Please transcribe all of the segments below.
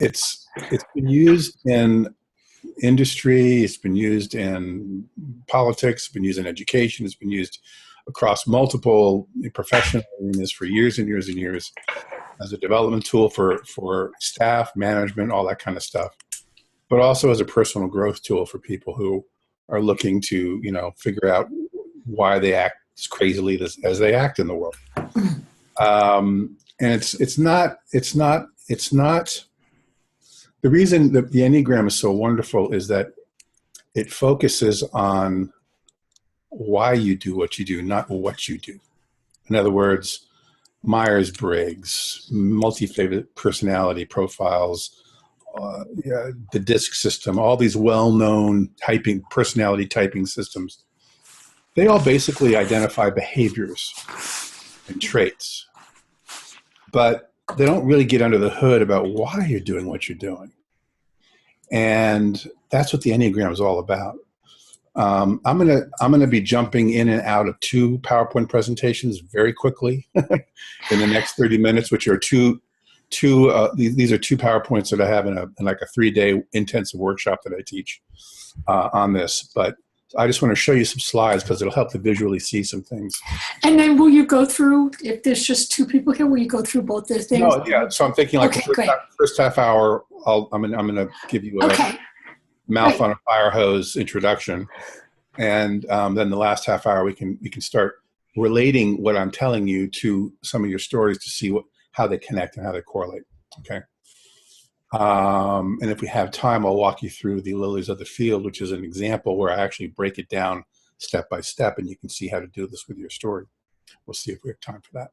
it's been used in industry, it's been used in politics, it's been used in education, it's been used across multiple professional areas for years and years and years as a development tool for staff, management, all that kind of stuff, but also as a personal growth tool for people who are looking to, figure out why they act as crazily as they act in the world. And it's not the reason that the Enneagram is so wonderful is that it focuses on why you do what you do, not what you do. In other words, Myers-Briggs, multi-favorite personality profiles, the DISC system, all these well-known personality typing systems, they all basically identify behaviors and traits, but they don't really get under the hood about why you're doing what you're doing. And that's what the Enneagram is all about. I'm gonna be jumping in and out of 2 PowerPoint presentations very quickly in the next 30 minutes, which are these are 2 PowerPoints that I have in like a 3-day intensive workshop that I teach on this. But I just want to show you some slides because it'll help to visually see some things. And then will you go through, if there's just 2 people here, will you go through both the things? No, yeah. So I'm thinking like the first half hour, I'm gonna give you a mouth on a fire hose introduction, and then the last half hour we can start relating what I'm telling you to some of your stories to see how they connect and how they correlate. Okay. And if we have time, I'll walk you through the lilies of the field, which is an example where I actually break it down step by step, and you can see how to do this with your story. We'll see if we have time for that.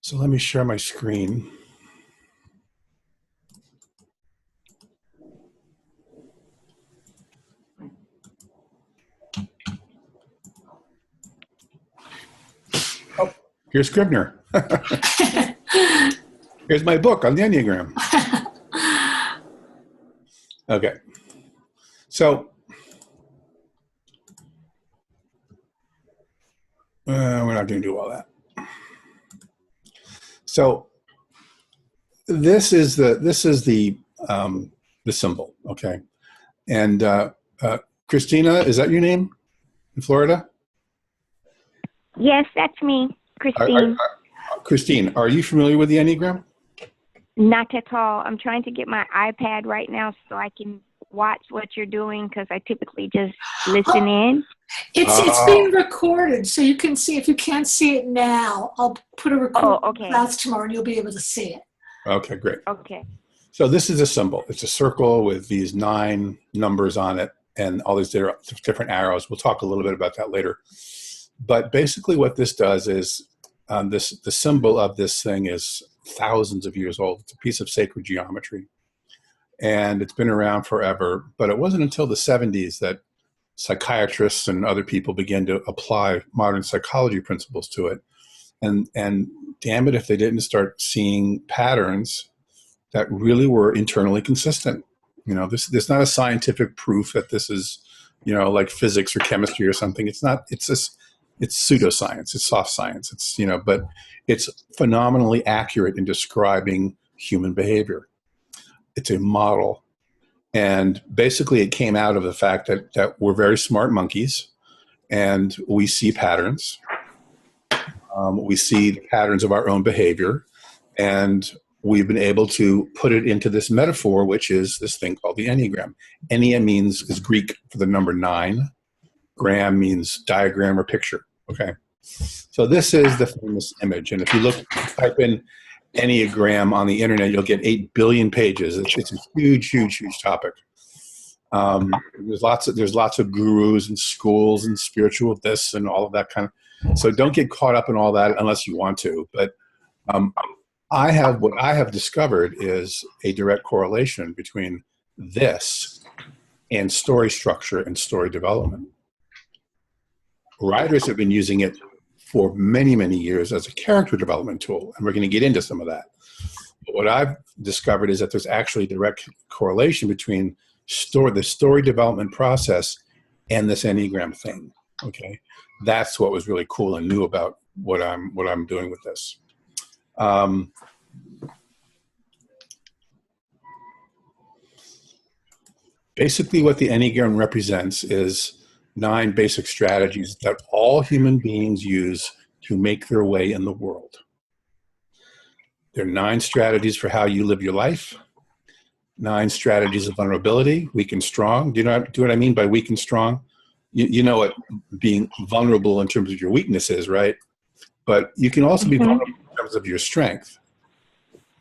So let me share my screen. Oh, here's Scribner. Here's my book on the Enneagram. Okay. So we're not going to do all that. So this is the symbol, okay? And Christina, is that your name in Florida? Yes, that's me, Christine. Christine, are you familiar with the Enneagram? Not at all. I'm trying to get my iPad right now so I can watch what you're doing because I typically just listen in. It's being recorded, so you can see. If you can't see it now, I'll put a recording class tomorrow and you'll be able to see it. Okay, great. Okay. So this is a symbol. It's a circle with these 9 numbers on it and all these different arrows. We'll talk a little bit about that later. But basically what this does is the symbol of this thing is thousands of years old. It's a piece of sacred geometry. And it's been around forever. But it wasn't until the 70s that psychiatrists and other people began to apply modern psychology principles to it. And damn it if they didn't start seeing patterns that really were internally consistent. There's not a scientific proof that this is, like physics or chemistry or something. It's not. It's pseudoscience. It's soft science. But it's phenomenally accurate in describing human behavior. It's a model. And basically it came out of the fact that we're very smart monkeys and we see patterns. We see the patterns of our own behavior, and we've been able to put it into this metaphor, which is this thing called the Enneagram. Ennea is Greek for the number 9. Gram means diagram or picture. Okay. So this is the famous image. And if you type in Enneagram on the internet, you'll get 8 billion pages. It's a huge, huge, huge topic. There's lots of gurus and schools and spiritual this and all of that kind of. So don't get caught up in all that unless you want to. But what I have discovered is a direct correlation between this and story structure and story development. Writers have been using it for many, many years as a character development tool, and we're going to get into some of that. But what I've discovered is that there's actually a direct correlation between the story development process and this Enneagram thing. Okay, that's what was really cool and new about what I'm doing with this. Basically, what the enneagram represents is 9 basic strategies that all human beings use to make their way in the world. There are 9 strategies for how you live your life, 9 strategies of vulnerability, weak and strong. Do you know what I mean by weak and strong? You know what being vulnerable in terms of your weakness is, right? But you can also be vulnerable in terms of your strength.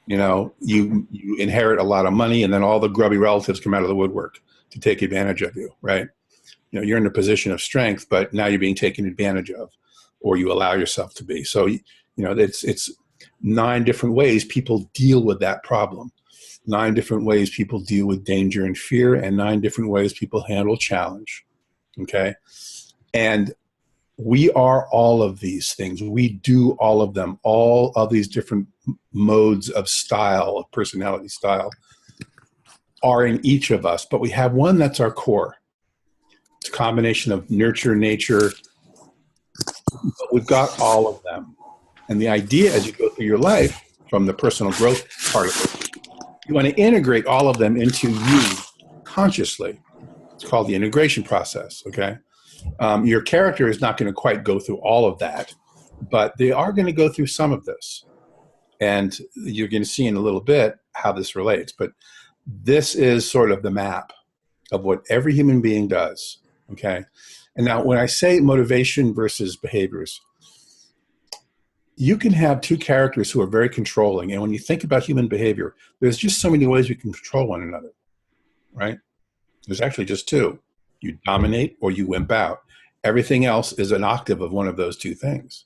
You know, you inherit a lot of money, and then all the grubby relatives come out of the woodwork to take advantage of you, right? You know, you're in a position of strength, but now you're being taken advantage of, or you allow yourself to be. So, you know, it's 9 different ways people deal with that problem. 9 different ways people deal with danger and fear, and 9 different ways people handle challenge. Okay? And we are all of these things. We do all of them. All of these different modes of style, of personality style, are in each of us. But we have one that's our core. It's a combination of nurture, nature. But we've got all of them. And the idea as you go through your life, from the personal growth part of it, you want to integrate all of them into you consciously. It's called the integration process, okay? Your character is not going to quite go through all of that, but they are going to go through some of this. And you're going to see in a little bit how this relates. But this is sort of the map of what every human being does, okay? And now when I say motivation versus behaviors, you can have 2 characters who are very controlling. And when you think about human behavior, there's just so many ways we can control one another, right? There's actually just 2. You dominate or you wimp out. Everything else is an octave of one of those 2 things.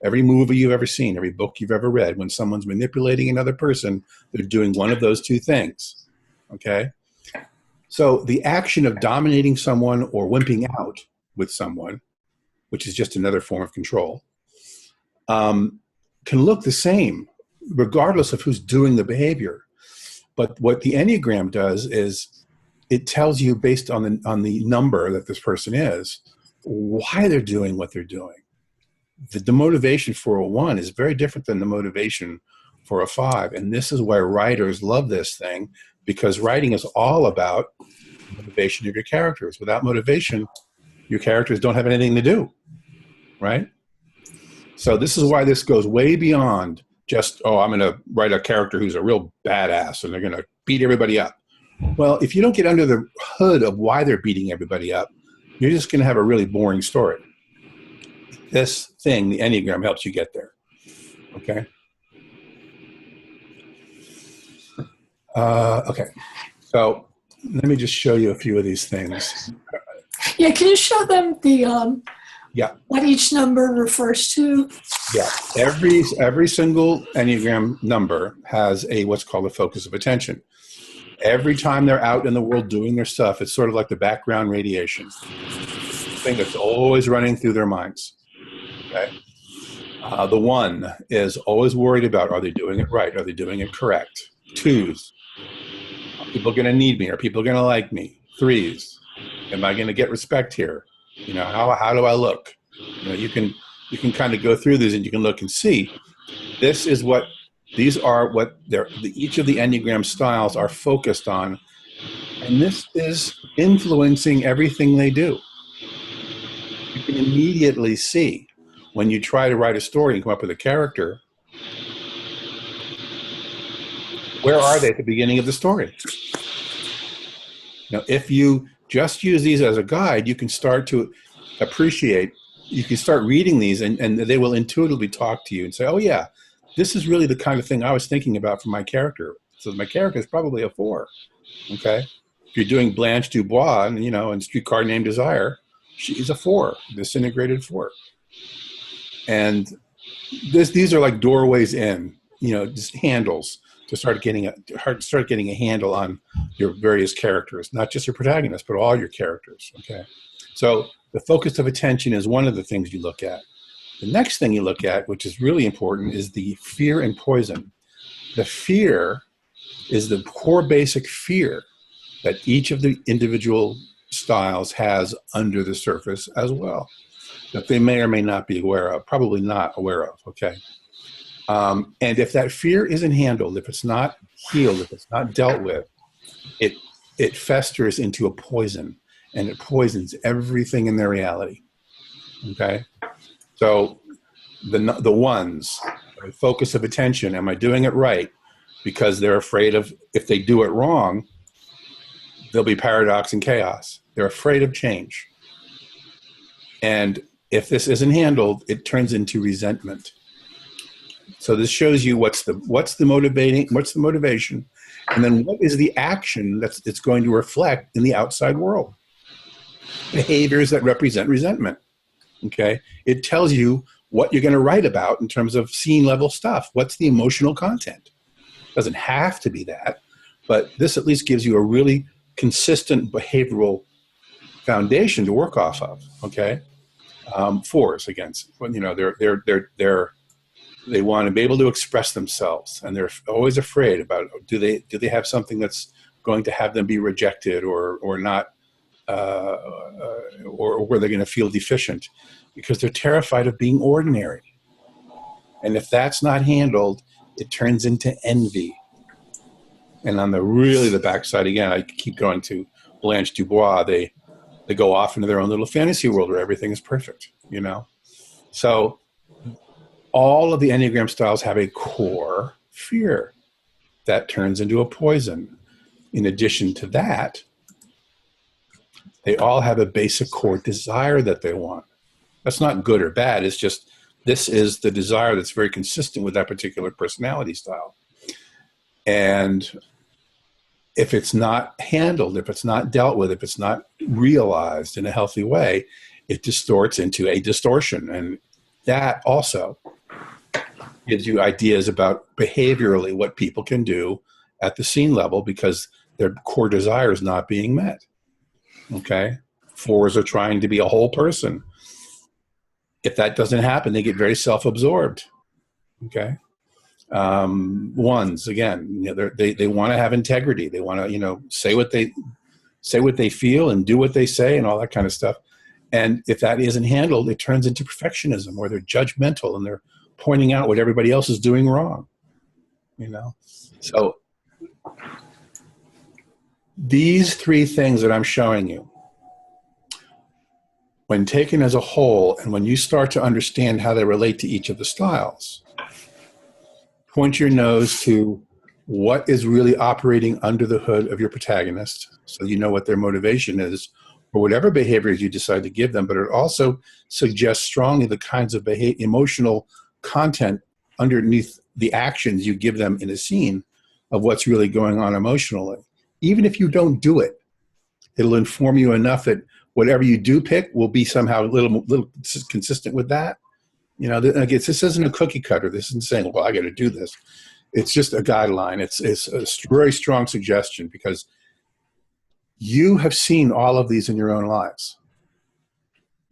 Every movie you've ever seen, every book you've ever read, when someone's manipulating another person, they're doing one of those 2 things, okay? So the action of dominating someone or wimping out with someone, which is just another form of control, can look the same regardless of who's doing the behavior. But what the Enneagram does is it tells you, based on the number that this person is, why they're doing what they're doing. The motivation for a 1 is very different than the motivation for a 5. And this is why writers love this thing, because writing is all about the motivation of your characters. Without motivation, your characters don't have anything to do, right? So this is why this goes way beyond just, oh, I'm going to write a character who's a real badass and they're going to beat everybody up. Well, if you don't get under the hood of why they're beating everybody up, you're just going to have a really boring story. This thing, the Enneagram, helps you get there. Okay? Okay. So let me just show you a few of these things. Yeah, can you show them the what each number refers to? Yeah. Every single Enneagram number has what's called a focus of attention. Every time they're out in the world doing their stuff, it's sort of like the background radiation thing that's always running through their minds. Okay? The 1 is always worried about, are they doing it right? Are they doing it correct? 2s, are people going to need me? Are people going to like me? 3s, am I going to get respect here? You know, how do I look? You know, you can kind of go through these and you can look and see. These are what each of the Enneagram styles are focused on, and this is influencing everything they do. You can immediately see when you try to write a story and come up with a character, where are they at the beginning of the story? Now, if you just use these as a guide, you can start to appreciate, you can start reading these and they will intuitively talk to you and say, oh yeah, this is really the kind of thing I was thinking about for my character. So my character is probably a 4, okay? If you're doing Blanche Dubois, and, you know, in Streetcar Named Desire, she's a 4, disintegrated 4. And these are like doorways in, you know, just handles to start getting a handle on your various characters, not just your protagonist, but all your characters, okay? So the focus of attention is one of the things you look at. The next thing you look at, which is really important, is the fear and poison. The fear is the core basic fear that each of the individual styles has under the surface as well, that they may or may not be aware of, probably not aware of, okay? And if that fear isn't handled, if it's not healed, if it's not dealt with, it it festers into a poison, and it poisons everything in their reality. Okay? So the ones, the focus of attention, am I doing it right? Because they're afraid of, if they do it wrong, there'll be paradox and chaos. They're afraid of change. And if this isn't handled, it turns into resentment. So this shows you what's the motivation, and then what is the action it's going to reflect in the outside world. Behaviors that represent resentment. Okay? It tells you what you're going to write about in terms of scene level stuff. What's the emotional content? It doesn't have to be that, but this at least gives you a really consistent behavioral foundation to work off of. Okay? Fours, against, you know, they want to be able to express themselves, and they're always afraid about, do they have something that's going to have them be rejected or not, or where they're going to feel deficient, because they're terrified of being ordinary. And if that's not handled, it turns into envy. And on the backside, again, I keep going to Blanche Dubois, they go off into their own little fantasy world where everything is perfect, you know? So all of the Enneagram styles have a core fear that turns into a poison. In addition to that, they all have a basic core desire that they want. That's not good or bad. It's just, this is the desire that's very consistent with that particular personality style. And if it's not handled, if it's not dealt with, if it's not realized in a healthy way, it distorts into a distortion. And that also gives you ideas about behaviorally what people can do at the scene level because their core desire is not being met. Okay? Fours are trying to be a whole person. If that doesn't happen, they get very self-absorbed. Okay? Ones, again, you know, they want to have integrity. They want to, you know, say what they feel and do what they say and all that kind of stuff. And if that isn't handled, it turns into perfectionism, where they're judgmental and they're pointing out what everybody else is doing wrong. You know, so these three things that I'm showing you, when taken as a whole, and when you start to understand how they relate to each of the styles, point your nose to what is really operating under the hood of your protagonist, so you know what their motivation is, or whatever behaviors you decide to give them. But it also suggests strongly the kinds of emotional content underneath the actions you give them in a scene of what's really going on emotionally. Even if you don't do it, it'll inform you enough that whatever you do pick will be somehow a little consistent with that. You know, this isn't a cookie cutter. This isn't saying, well, I got to do this. It's just a guideline. It's a very strong suggestion because you have seen all of these in your own lives.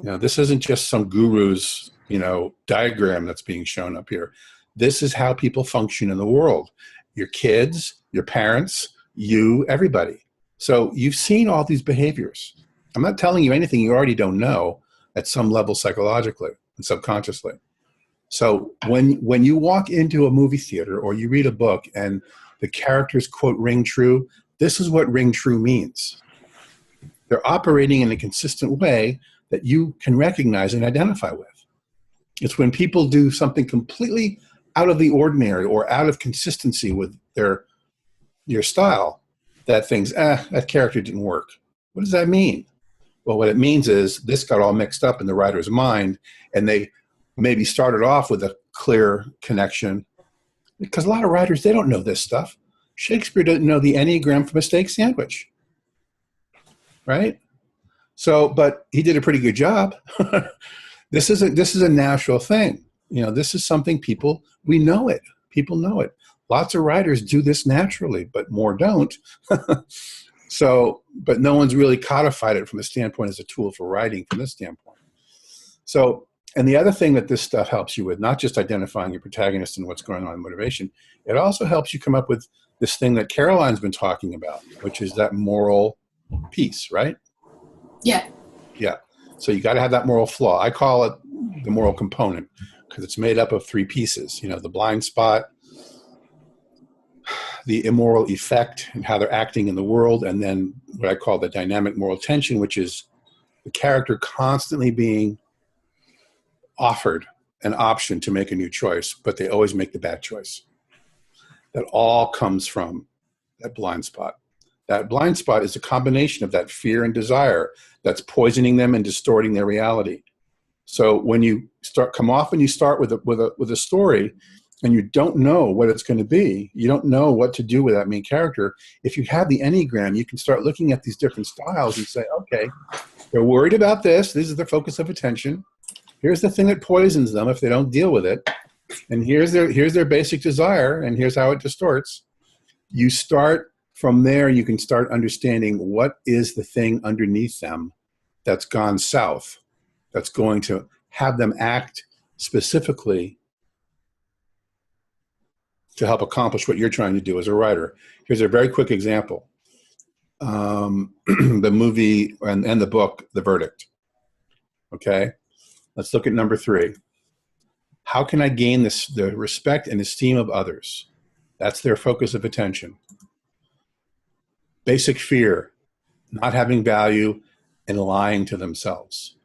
You know, this isn't just some guru's, you know, diagram that's being shown up here. This is how people function in the world. Your kids, your parents, you, everybody. So you've seen all these behaviors. I'm not telling you anything you already don't know at some level psychologically and subconsciously. So when you walk into a movie theater or you read a book and the characters quote ring true, this is what ring true means. They're operating in a consistent way that you can recognize and identify with. It's when people do something completely out of the ordinary or out of consistency with your style that things, that character didn't work. What does that mean? Well, what it means is this got all mixed up in the writer's mind, and they maybe started off with a clear connection. Because a lot of writers, they don't know this stuff. Shakespeare didn't know the enneagram from a steak sandwich, right? So, but he did a pretty good job. This is a natural thing. You know, this is something we know it. People know it. Lots of writers do this naturally, but more don't. So, but no one's really codified it from a standpoint as a tool for writing from this standpoint. So, and the other thing that this stuff helps you with, not just identifying your protagonist and what's going on in motivation, it also helps you come up with this thing that Caroline's been talking about, which is that moral piece, right? Yeah. Yeah. So you got to have that moral flaw. I call it the moral component because it's made up of three pieces. You know, the blind spot, the immoral effect and how they're acting in the world, and then what I call the dynamic moral tension, which is the character constantly being offered an option to make a new choice, but they always make the bad choice. That all comes from that blind spot. That blind spot is a combination of that fear and desire that's poisoning them and distorting their reality. So when you come off and you start with a story, and you don't know what it's going to be, you don't know what to do with that main character. If you have the enneagram, you can start looking at these different styles and say, okay, they're worried about this. This is their focus of attention. Here's the thing that poisons them if they don't deal with it. And here's their basic desire, and here's how it distorts. You start from there, you can start understanding what is the thing underneath them that's gone south, that's going to have them act specifically to help accomplish what you're trying to do as a writer. Here's a very quick example. The movie and the book, The Verdict. Okay, let's look at number 3. How can I gain the respect and esteem of others? That's their focus of attention. Basic fear, not having value and lying to themselves.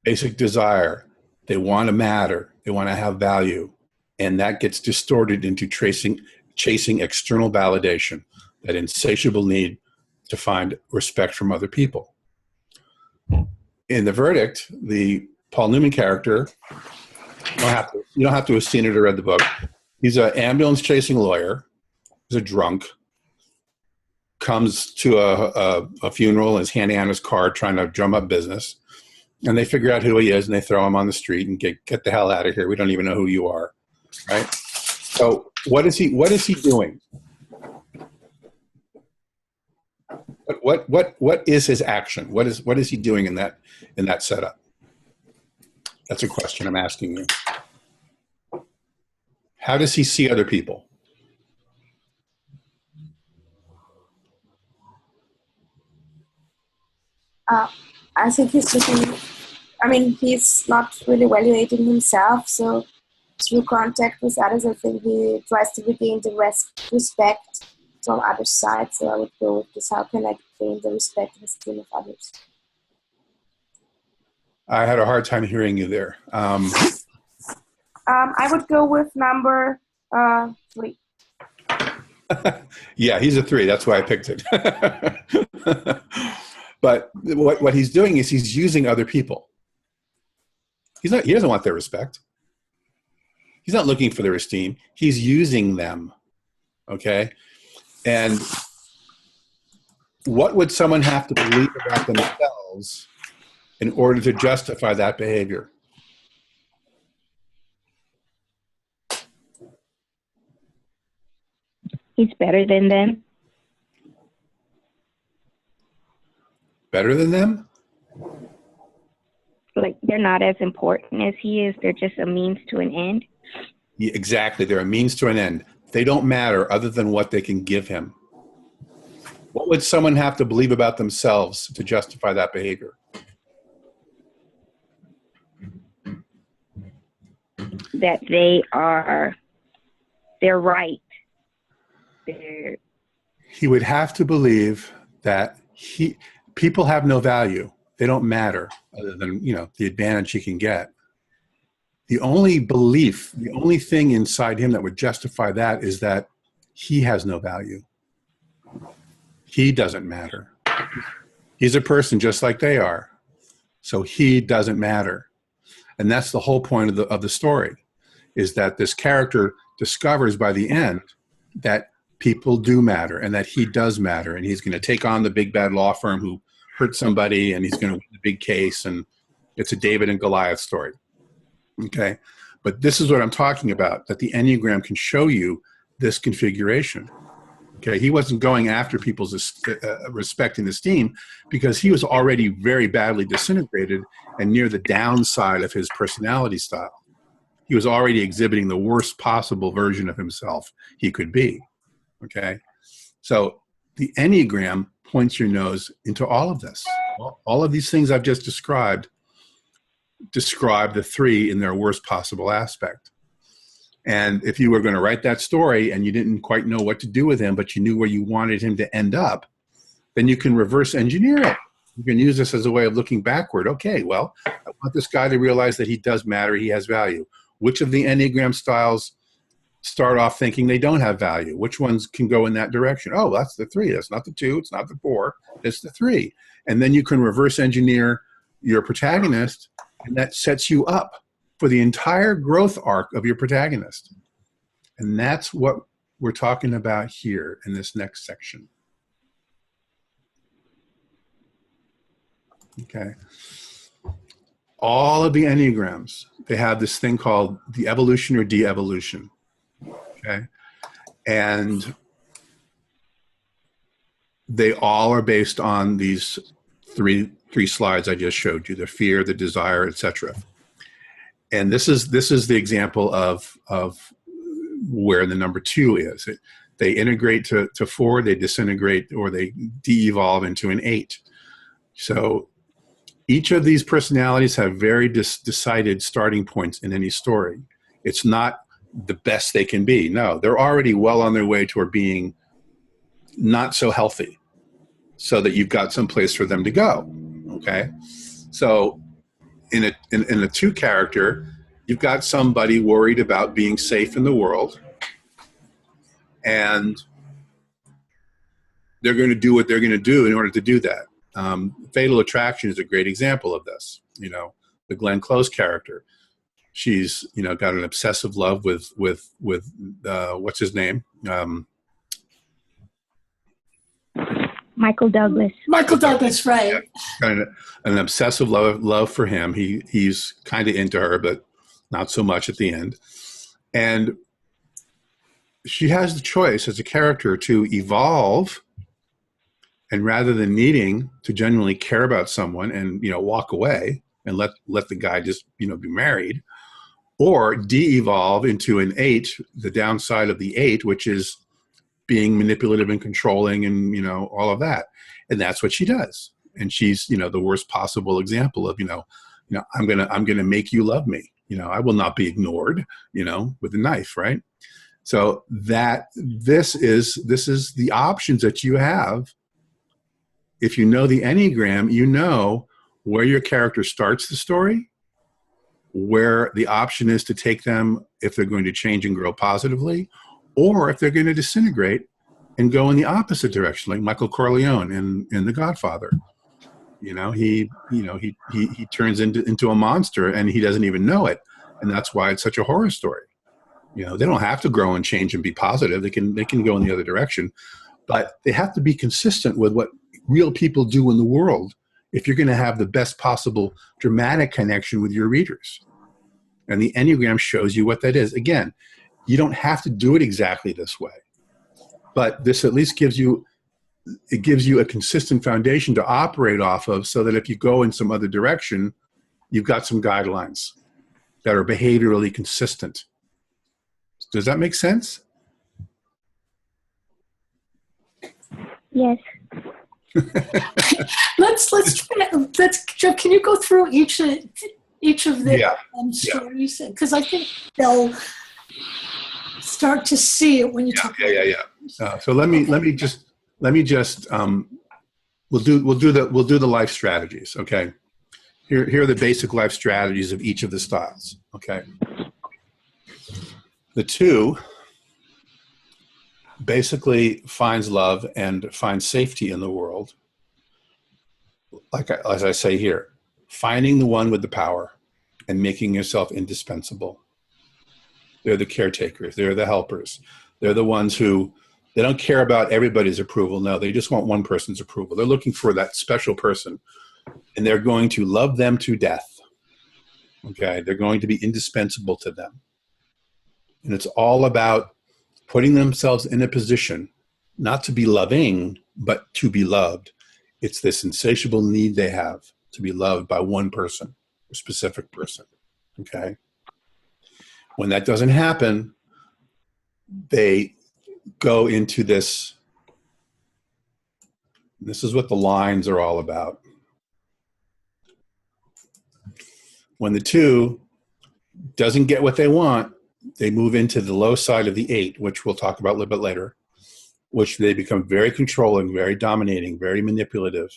Basic desire, they want to matter, they want to have value. And that gets distorted into chasing external validation, that insatiable need to find respect from other people. In The Verdict, the Paul Newman character, you don't have to have seen it or read the book. He's an ambulance chasing lawyer. He's a drunk. Comes to a funeral and is handing out his card, trying to drum up business. And they figure out who he is, and they throw him on the street and get the hell out of here. We don't even know who you are. Right? So what is he doing? What is his action? What is he doing in that setup? That's a question I'm asking you. How does he see other people? I think he's not really evaluating himself, so through contact with others, I think he tries to regain the respect from other sides. So I would go with this: how can I gain the respect and esteem of others? I had a hard time hearing you there. I would go with number 3. Yeah, he's a 3. That's why I picked it. But what he's doing is he's using other people. He doesn't want their respect. He's not looking for their esteem. He's using them. Okay? And what would someone have to believe about themselves in order to justify that behavior? He's better than them. Better than them? Like they're not as important as he is. They're just a means to an end. Yeah, exactly. They're a means to an end. They don't matter other than what they can give him. What would someone have to believe about themselves to justify that behavior? That they're right. He would have to believe that people have no value. They don't matter other than, the advantage he can get. The only belief, the only thing inside him that would justify that is that he has no value. He doesn't matter. He's a person just like they are. So he doesn't matter. And that's the whole point of the story, is that this character discovers by the end that people do matter and that he does matter. And he's going to take on the big bad law firm who hurt somebody, and he's going to win the big case. And it's a David and Goliath story. Okay. But this is what I'm talking about, that the Enneagram can show you this configuration. Okay. He wasn't going after people's respect and esteem because he was already very badly disintegrated and near the downside of his personality style. He was already exhibiting the worst possible version of himself he could be. Okay. So the Enneagram points your nose into all of this. All of these things I've just describe the 3 in their worst possible aspect. And if you were going to write that story and you didn't quite know what to do with him, but you knew where you wanted him to end up, then you can reverse engineer it. You can use this as a way of looking backward. Okay, well, I want this guy to realize that he does matter, he has value. Which of the Enneagram styles start off thinking they don't have value? Which ones can go in that direction? Oh, that's the 3. That's not the 2. It's not the 4. It's the 3. And then you can reverse engineer your protagonist, and that sets you up for the entire growth arc of your protagonist. And that's what we're talking about here in this next section. Okay. All of the Enneagrams, they have this thing called the evolution or de-evolution. Okay. And they all are based on these three slides I just showed you: the fear, the desire, etc. And this is the example of where the number 2 is. They integrate to 4, they disintegrate, or they de-evolve into an 8. So each of these personalities have very decided starting points in any story. It's not the best they can be. No, they're already well on their way toward being not so healthy, so that you've got some place for them to go. Okay, so in a 2 character, you've got somebody worried about being safe in the world, and they're going to do what they're going to do in order to do that. Fatal Attraction is a great example of this. You know, the Glenn Close character. She's, you know, got an obsessive love with what's his name? Michael Douglas. Michael Douglas, right. Yeah. Kind of an obsessive love for him. He's kind of into her, but not so much at the end. And she has the choice as a character to evolve, and rather than needing to genuinely care about someone and, you know, walk away and let the guy just, you know, be married, or de-evolve into an 8, the downside of the 8, which is being manipulative and controlling and, you know, all of that. And that's what she does. And she's, you know, the worst possible example of, you know, I'm going to make you love me. You know, I will not be ignored, you know, with a knife, right? So that this is the options that you have. If you know the Enneagram, you know where your character starts the story, where the option is to take them if they're going to change and grow positively, or if they're going to disintegrate and go in the opposite direction, like Michael Corleone in The Godfather. You know, he turns into a monster and he doesn't even know it, and that's why it's such a horror story. You know, they don't have to grow and change and be positive. They can go in the other direction, but they have to be consistent with what real people do in the world if you're going to have the best possible dramatic connection with your readers. And the Enneagram shows you what that is. Again, you don't have to do it exactly this way, but this at least gives you a consistent foundation to operate off of, so that if you go in some other direction, you've got some guidelines that are behaviorally consistent. Does that make sense? Yes. let's Joe, can you go through each of the stories? Because I think they'll start to see it when you talk. So let me just we'll do the life strategies. Okay. Here are the basic life strategies of each of the styles. Okay. The 2 basically finds love and finds safety in the world. As I say here, finding the one with the power and making yourself indispensable. They're the caretakers. They're the helpers. They're the ones who, they don't care about everybody's approval. No, they just want one person's approval. They're looking for that special person, and they're going to love them to death. Okay? They're going to be indispensable to them. And it's all about putting themselves in a position not to be loving, but to be loved. It's this insatiable need they have to be loved by one person, a specific person. Okay? When that doesn't happen, they go into this. This is what the lines are all about. When the 2 doesn't get what they want, they move into the low side of the 8, which we'll talk about a little bit later, which they become very controlling, very dominating, very manipulative.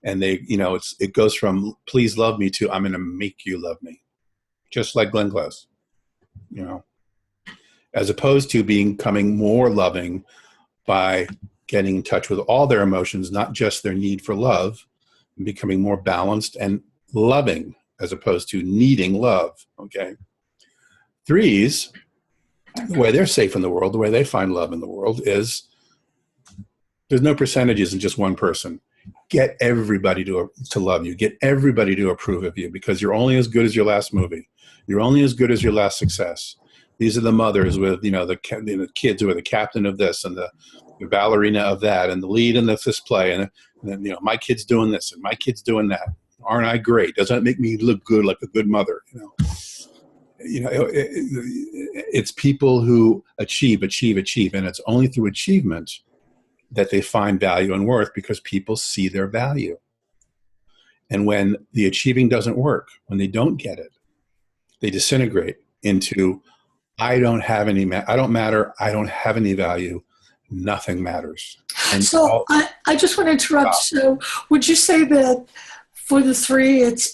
And they, it goes from please love me to I'm going to make you love me, just like Glenn Close, as opposed to becoming more loving by getting in touch with all their emotions, not just their need for love, and becoming more balanced and loving as opposed to needing love. Okay. 3s, the way they're safe in the world, the way they find love in the world is there's no percentages in just one person. Get everybody to love you. Get everybody to approve of you, because you're only as good as your last movie. You're only as good as your last success. These are the mothers with, the kids who are the captain of this and the ballerina of that and the lead in this play. And then, my kid's doing this and my kid's doing that. Aren't I great? Doesn't it make me look good, like a good mother? It's people who achieve. And it's only through achievement that they find value and worth, because people see their value. And when the achieving doesn't work, when they don't get it, they disintegrate into, I don't matter, I don't have any value, nothing matters. And so I just want to interrupt. So would you say that for the 3, it's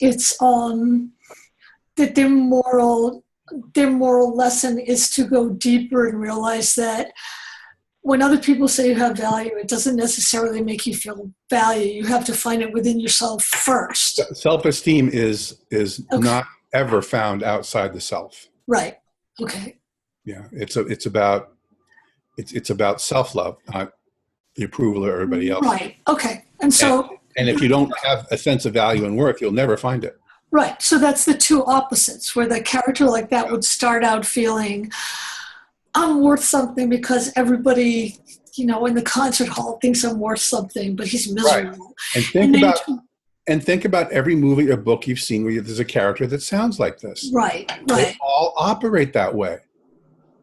that their moral lesson is to go deeper and realize that when other people say you have value, it doesn't necessarily make you feel value. You have to find it within yourself first. Self-esteem is not ever found outside the self. Right. Okay. Yeah. It's about self-love, not the approval of everybody else. Right. Okay. And if you don't have a sense of value and worth, you'll never find it. Right. So that's the two opposites, where the character like that would start out feeling, I'm worth something because everybody, in the concert hall thinks I'm worth something, but he's miserable. Right. And think about every movie or book you've seen where there's a character that sounds like this. Right. They all operate that way.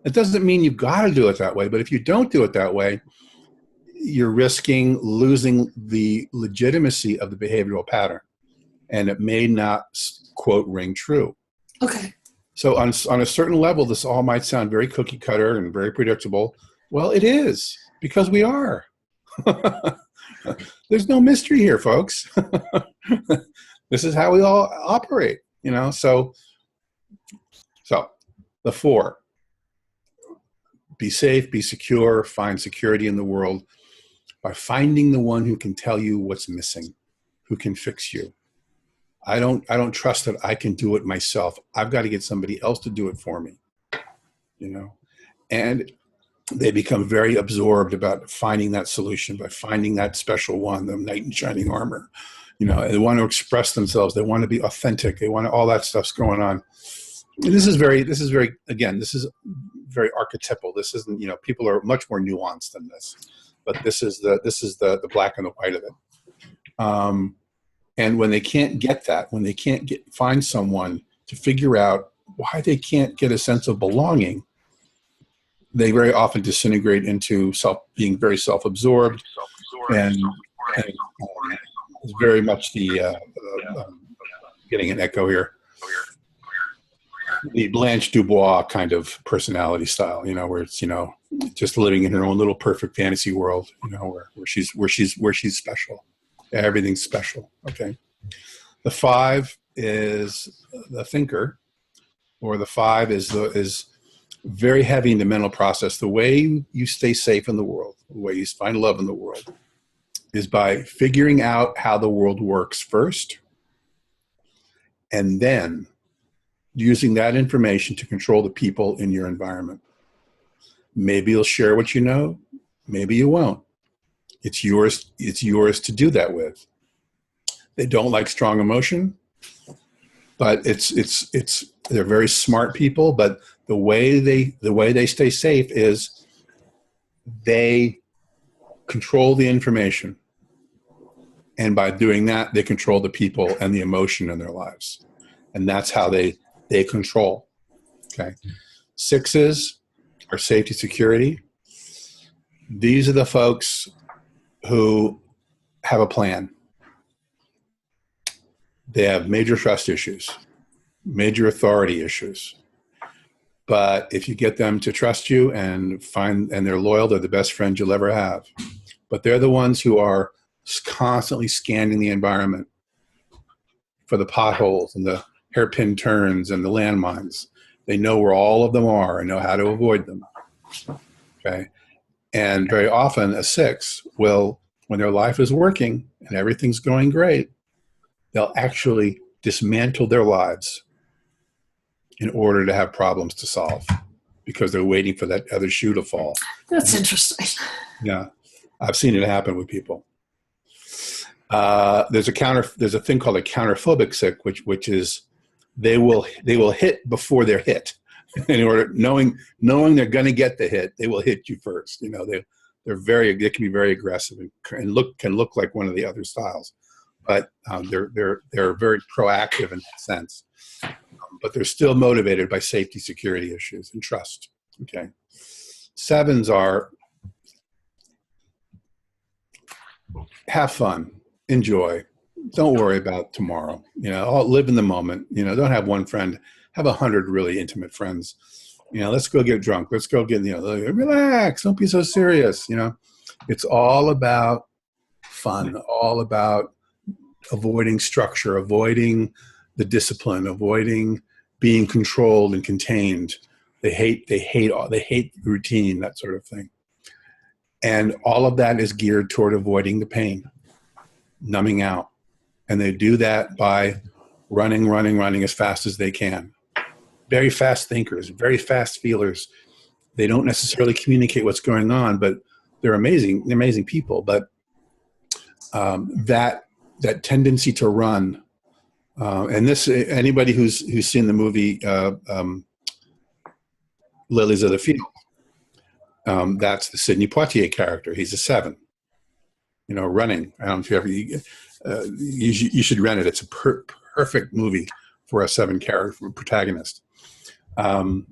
It doesn't mean you've got to do it that way, but if you don't do it that way, you're risking losing the legitimacy of the behavioral pattern, and it may not, quote, ring true. Okay. So on a certain level, this all might sound very cookie cutter and very predictable. Well, it is, because we are. There's no mystery here, folks. This is how we all operate, So the 4, be safe, be secure, find security in the world by finding the one who can tell you what's missing, who can fix you. I don't trust that I can do it myself. I've got to get somebody else to do it for me, and they become very absorbed about finding that solution, by finding that special one, the knight in shining armor. They want to express themselves. They want to be authentic. They want all that stuff's going on. And this is very archetypal. This isn't, people are much more nuanced than this, but this is the black and the white of it. And when they can't get that, when they can't find someone to figure out why they can't get a sense of belonging, they very often disintegrate into being very self-absorbed, and it's very much the getting an echo here. The Blanche Dubois kind of personality style, where it's just living in her own little perfect fantasy world, where she's special. Everything's special. Okay. The 5 is the thinker, or the 5 is very heavy in the mental process. The way you stay safe in the world, the way you find love in the world, is by figuring out how the world works first, and then using that information to control the people in your environment. Maybe you'll share what you know, maybe you won't. It's yours to do that with. They don't like strong emotion, but they're very smart people, but the way they stay safe is they control the information. And by doing that, they control the people and the emotion in their lives. And that's how they control. Okay. 6s are safety, security. These are the folks who have a plan. They have major trust issues, major authority issues, But if you get them to trust you and they're loyal, they're the best friends you'll ever have. But they're the ones who are constantly scanning the environment for the potholes and the hairpin turns and the landmines. They know where all of them are and know how to avoid them. Okay. And very often a 6 will, when their life is working and everything's going great, they'll actually dismantle their lives in order to have problems to solve because they're waiting for that other shoe to fall. That's interesting. Yeah. I've seen it happen with people. There's a thing called a counterphobic 6, which is they will hit before they're hit. In order, knowing they're going to get the hit, they will hit you first. They can be very aggressive and can look like one of the other styles, but they're very proactive in that sense. But they're still motivated by safety, security issues, and trust. Okay, 7s are have fun, enjoy, don't worry about tomorrow. Live in the moment. Don't have one friend. Have 100 really intimate friends. Let's go get drunk. Let's go get, relax. Don't be so serious. It's all about fun, all about avoiding structure, avoiding the discipline, avoiding being controlled and contained. They hate routine, that sort of thing. And all of that is geared toward avoiding the pain, numbing out. And they do that by running as fast as they can. Very fast thinkers, very fast feelers. They don't necessarily communicate what's going on, but they're amazing people. But that tendency to run, and this, anybody who's seen the movie Lilies of the Field, that's the Sidney Poitier character. He's a 7. Running. I don't know if you ever. You should rent it. It's a perfect movie for a 7 character protagonist. The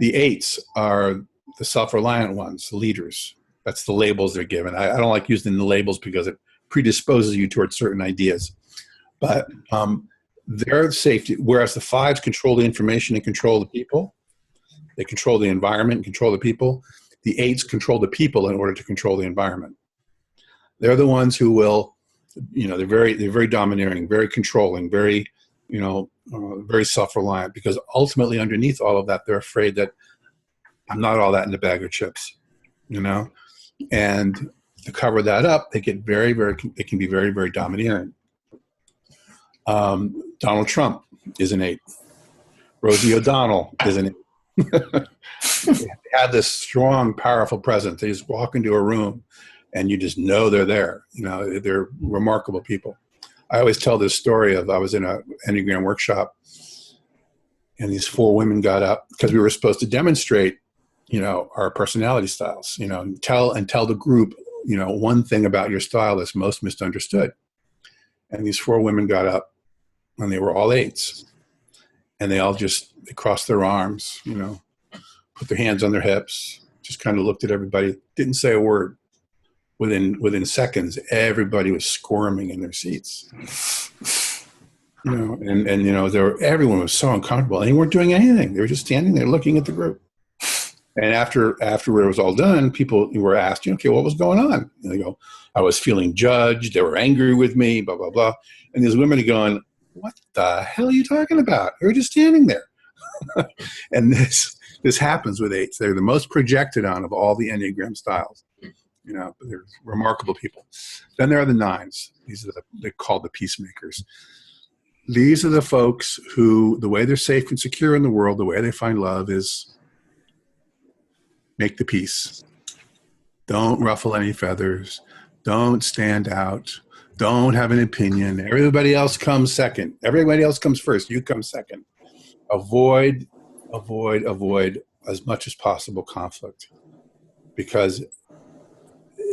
8s are the self-reliant ones, the leaders. That's the labels they're given. I don't like using the labels because it predisposes you towards certain ideas. But they're safety, whereas the 5s control the information and control the people. They control the environment and control the people. The 8s control the people in order to control the environment. They're the ones who will, they're very domineering, very controlling, very, very self-reliant, because ultimately underneath all of that, they're afraid that I'm not all that in the bag of chips, and to cover that up, they get it can be very, very domineering. Donald Trump is an 8. Rosie O'Donnell is an 8. They have this strong, powerful presence. They just walk into a room and you just know they're there. They're remarkable people. I always tell this story of I was in an enneagram workshop and these 4 women got up because we were supposed to demonstrate, our personality styles, and tell the group, one thing about your style that's most misunderstood. And these 4 women got up and they were all 8s. And they crossed their arms, put their hands on their hips, just kind of looked at everybody, didn't say a word. Within seconds, everybody was squirming in their seats. Everyone was so uncomfortable. And they weren't doing anything. They were just standing there looking at the group. And after it was all done, people were asked, okay, what was going on? And they go, I was feeling judged. They were angry with me, blah, blah, blah. And these women are going, what the hell are you talking about? They were just standing there. And this happens with 8s. They're the most projected on of all the Enneagram styles. They're remarkable people. Then there are the 9s. These are they're called the peacemakers. These are the folks who, the way they're safe and secure in the world, the way they find love is make the peace. Don't ruffle any feathers. Don't stand out. Don't have an opinion. Everybody else comes second. Everybody else comes first. You come second. Avoid as much as possible conflict, because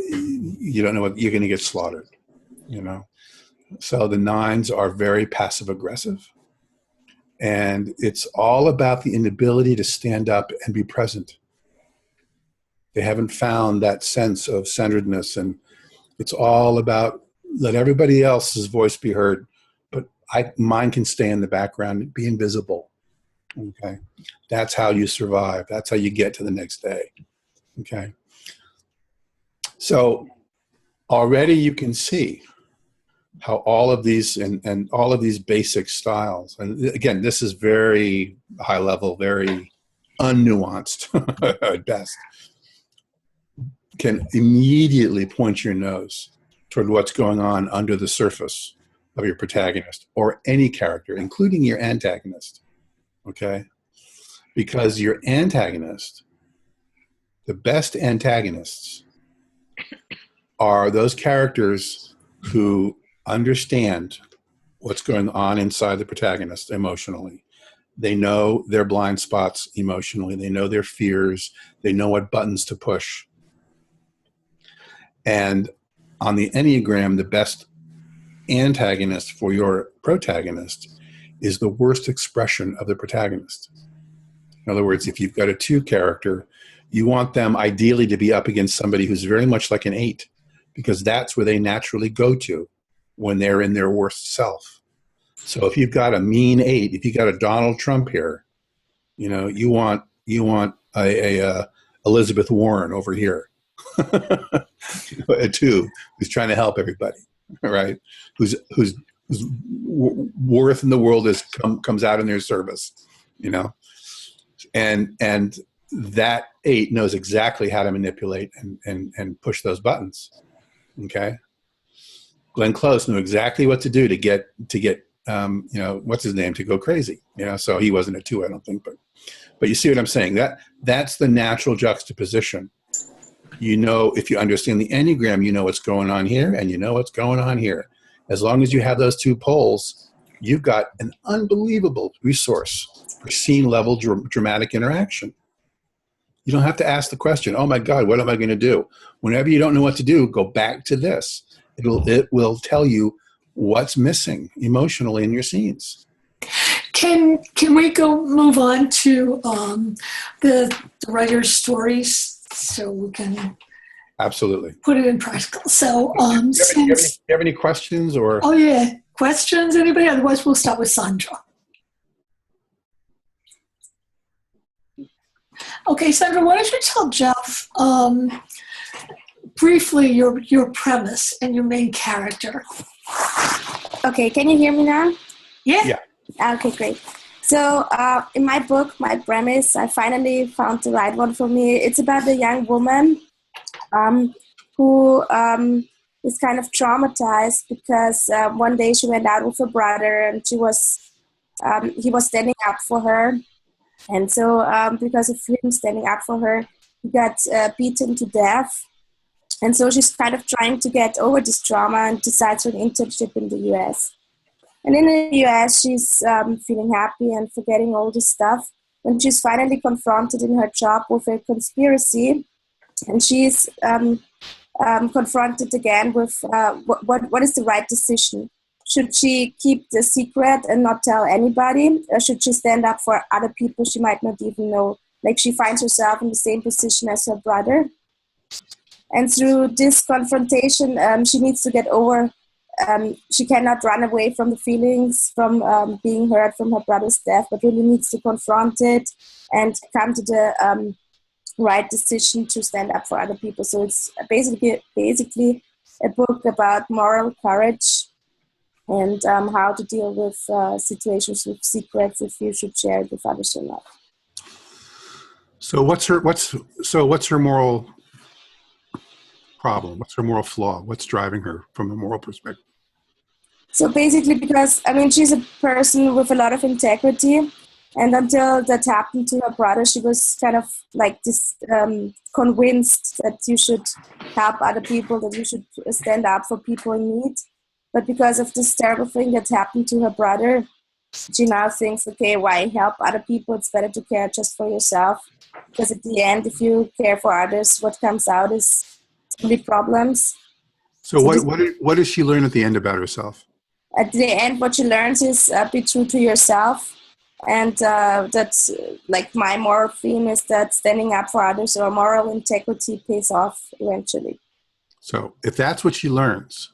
you don't know what you're going to get slaughtered, So the 9s are very passive aggressive, and it's all about the inability to stand up and be present. They haven't found that sense of centeredness, and it's all about let everybody else's voice be heard, but mine can stay in the background, be invisible. Okay. That's how you survive. That's how you get to the next day. Okay. So already you can see how all of these and all of these basic styles, and again, this is very high level, very unnuanced at best, can immediately point your nose toward what's going on under the surface of your protagonist or any character, including your antagonist. Okay? Because your antagonist, the best antagonists, are those characters who understand what's going on inside the protagonist emotionally. They know their blind spots emotionally. They know their fears. They know what buttons to push. And on the enneagram, the best antagonist for your protagonist is the worst expression of the protagonist. In other words, if you've got a 2 character, you want them ideally to be up against somebody who's very much like an 8, because that's where they naturally go to when they're in their worst self. So if you've got a mean 8, if you got a Donald Trump here, you know, you want a Elizabeth Warren over here, a 2 who's trying to help everybody, right? Whose worth in the world comes out in their service, you know, and that 8 knows exactly how to manipulate and push those buttons. Okay. Glenn Close knew exactly what to do to get you know, what's his name, to go crazy. You know, so he wasn't a 2, I don't think, but you see what I'm saying? That's the natural juxtaposition. You know, if you understand the Enneagram, you know what's going on here and you know what's going on here. As long as you have those 2 poles, you've got an unbelievable resource for scene level dramatic interaction. You don't have to ask the question, oh my God, what am I going to do? Whenever you don't know what to do, go back to this. It will tell you what's missing emotionally in your scenes. Can we move on to the writer's stories so we can Absolutely put it in practical? So do you have any questions or? Oh yeah, questions, anybody? Otherwise we'll start with Sandra. Okay, Sandra, why don't you tell Jeff briefly your premise and your main character? Okay, can you hear me now? Yeah. Okay, great. So in my book, my premise, I finally found the right one for me. It's about a young woman who is kind of traumatized because one day she went out with her brother and he was standing up for her. And so because of him standing up for her, he got beaten to death. And so she's kind of trying to get over this trauma and decides for an internship in the US. And in the US, she's feeling happy and forgetting all this stuff. When she's finally confronted in her job with a conspiracy, and she's confronted again with what is the right decision. Should she keep the secret and not tell anybody? Or should she stand up for other people she might not even know? Like she finds herself in the same position as her brother. And through this confrontation, she needs to get over. She cannot run away from the feelings from being hurt from her brother's death, but really needs to confront it and come to the right decision to stand up for other people. So it's basically a book about moral courage and how to deal with situations with secrets if you should share it with others or not. So what's her moral problem? What's her moral flaw? What's driving her from a moral perspective? So basically, because she's a person with a lot of integrity, and until that happened to her brother, she was kind of like this convinced that you should help other people, that you should stand up for people in need. But because of this terrible thing that happened to her brother, she now thinks, okay, why help other people? It's better to care just for yourself. Because at the end, if you care for others, what comes out is only problems. So what does she learn at the end about herself? At the end, what she learns is be true to yourself. And that's like my moral theme is that standing up for others or moral integrity pays off eventually. So if that's what she learns,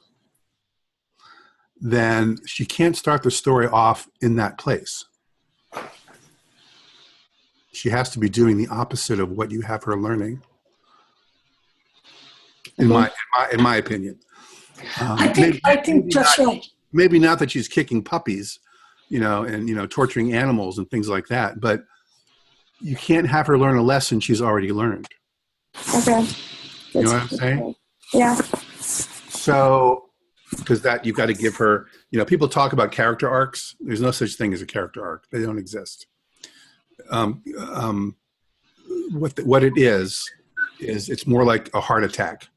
then she can't start the story off in that place. She has to be doing the opposite of what you have her learning. In my opinion, I think that's right. Maybe not that she's kicking puppies, and torturing animals and things like that, but you can't have her learn a lesson she's already learned. Okay. You know what I'm saying? Yeah. So, because that you've got to give her, people talk about character arcs. There's no such thing as a character arc. They don't exist. What it is it's more like a heart attack.